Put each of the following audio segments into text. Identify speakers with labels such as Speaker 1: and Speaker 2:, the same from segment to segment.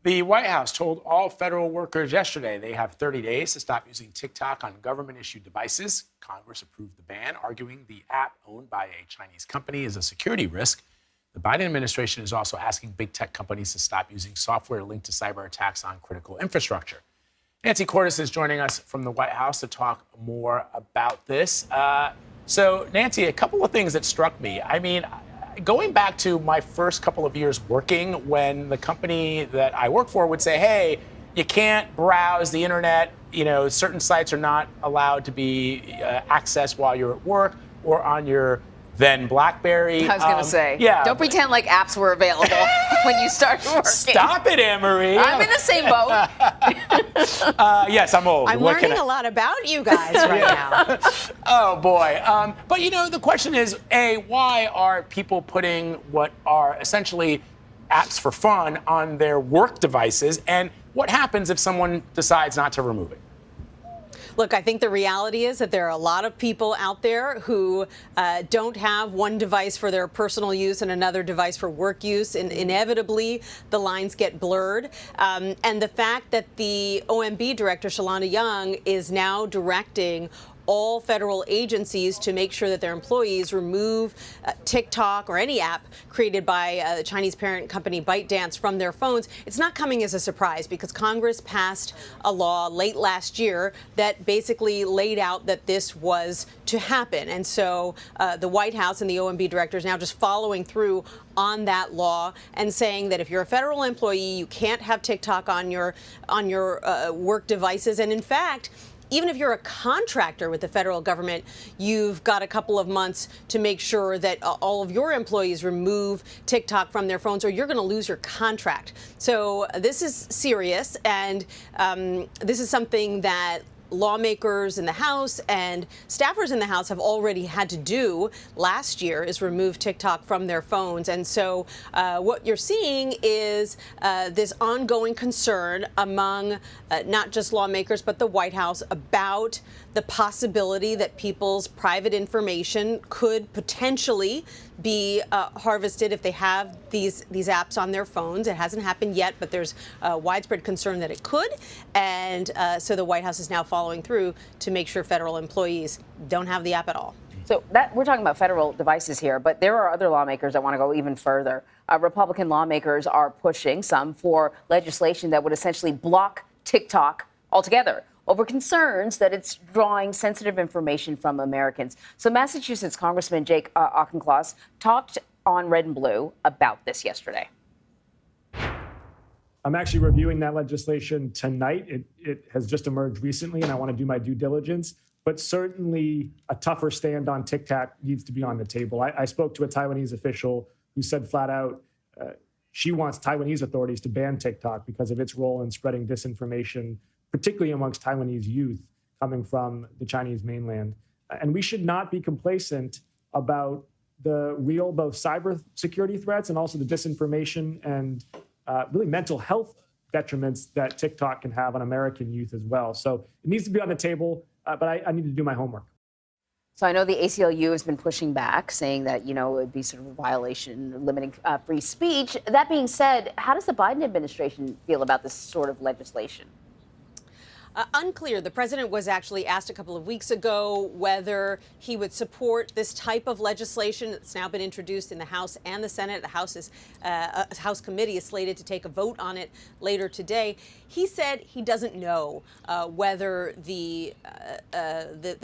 Speaker 1: The White House told all federal workers yesterday they have 30 days to stop using TikTok on government-issued devices. Congress approved the ban, arguing the app owned by a Chinese company is a security risk. The Biden administration is also asking big tech companies to stop using software linked to cyber attacks on critical infrastructure. Nancy Cordes is joining us from the White House to talk more about this. So, Nancy, a couple of things that struck me. I mean, going back to my first couple of years working, when the company that I work for would say, hey, you can't browse the internet, certain sites are not allowed to be accessed while you're at work or on your then BlackBerry.
Speaker 2: I was going to say, don't pretend like apps were available when you started working.
Speaker 1: Stop it, Anne-Marie.
Speaker 2: I'm in the same boat.
Speaker 1: Yes, I'm old.
Speaker 3: I'm learning a lot about you guys right now.
Speaker 1: Oh, boy. But, the question is, A, why are people putting what are essentially apps for fun on their work devices? And what happens if someone decides not to remove it?
Speaker 3: Look, I think the reality is that there are a lot of people out there who don't have one device for their personal use and another device for work use. And inevitably, the lines get blurred. And the fact that the OMB director, Shalana Young, is now directing all federal agencies to make sure that their employees remove TikTok or any app created by the Chinese parent company ByteDance from their phones. It's not coming as a surprise because Congress passed a law late last year that basically laid out that this was to happen. And so the White House and the OMB director is now just following through on that law and saying that if you're a federal employee, you can't have TikTok on your work devices. And in fact, even if you're a contractor with the federal government, you've got a couple of months to make sure that all of your employees remove TikTok from their phones or you're going to lose your contract. So this is serious, and this is something that lawmakers in the House and staffers in the House have already had to do last year, is remove TikTok from their phones. And so what you're seeing is this ongoing concern among not just lawmakers, but the White House about the possibility that people's private information could potentially be harvested if they have these apps on their phones. It hasn't happened yet, but there's widespread concern that it could. And so the White House is now following through to make sure federal employees don't have the app at all.
Speaker 2: So we're talking about federal devices here, but there are other lawmakers that want to go even further. Republican lawmakers are pushing some for legislation that would essentially block TikTok altogether over concerns that it's drawing sensitive information from Americans. So Massachusetts Congressman Jake Auchincloss talked on Red and Blue about this yesterday.
Speaker 4: I'm actually reviewing that legislation tonight. It has just emerged recently, and I want to do my due diligence. But certainly a tougher stand on TikTok needs to be on the table. I spoke to a Taiwanese official who said flat out she wants Taiwanese authorities to ban TikTok because of its role in spreading disinformation, particularly amongst Taiwanese youth coming from the Chinese mainland. And we should not be complacent about the real both cyber security threats and also the disinformation and really mental health detriments that TikTok can have on American youth as well. So it needs to be on the table, but I need to do my homework.
Speaker 2: So I know the ACLU has been pushing back, saying that, it would be sort of a violation, limiting free speech. That being said, how does the Biden administration feel about this sort of legislation?
Speaker 3: Unclear. The president was actually asked a couple of weeks ago whether he would support this type of legislation. It's now been introduced in the House and the Senate. The House committee is slated to take a vote on it later today. He said he doesn't know whether the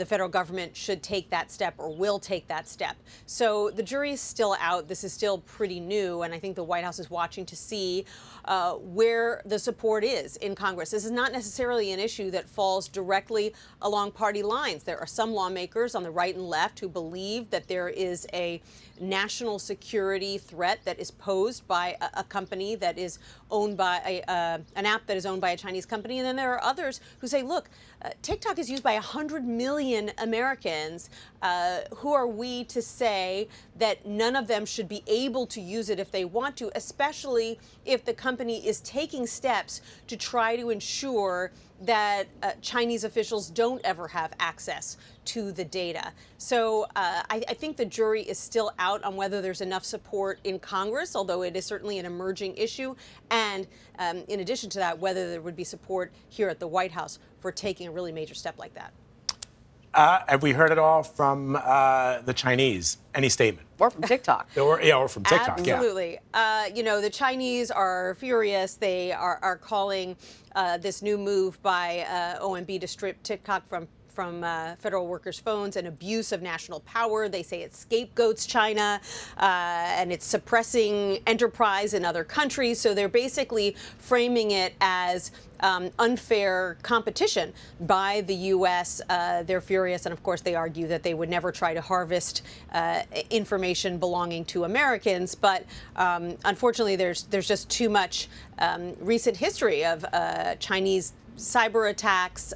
Speaker 3: federal government should take that step or will take that step. So the jury is still out. This is still pretty new, and I think the White House is watching to see where the support is in Congress. This is not necessarily an issue that falls directly along party lines. There are some lawmakers on the right and left who believe that there is a national security threat that is posed by a company that is owned by an app that is owned by a Chinese company. And then there are others who say, look, TikTok is used by 100 million Americans. Who are we to say that none of them should be able to use it if they want to, especially if the company is taking steps to try to ensure that Chinese officials don't ever have access to the data. So I think the jury is still out on whether there's enough support in Congress, although it is certainly an emerging issue. And in addition to that, whether there would be support here at the White House for taking a really major step like that.
Speaker 1: Have we heard it all from the Chinese? Any statement?
Speaker 2: Or from TikTok.
Speaker 1: Or from TikTok,
Speaker 3: Absolutely. You know, the Chinese are furious. They are calling this new move by OMB to strip TikTok from federal workers' phones an abuse of national power. They say it scapegoats China and it's suppressing enterprise in other countries. So they're basically framing it as unfair competition by the U.S. They're furious, and of course they argue that they would never try to harvest information belonging to Americans. But unfortunately, there's just too much recent history of Chinese cyber attacks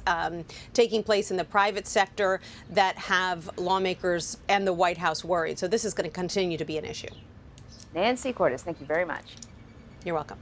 Speaker 3: taking place in the private sector that have lawmakers and the White House worried. So this is going to continue to be an issue.
Speaker 2: Nancy Cordes, thank you very much.
Speaker 3: You're welcome.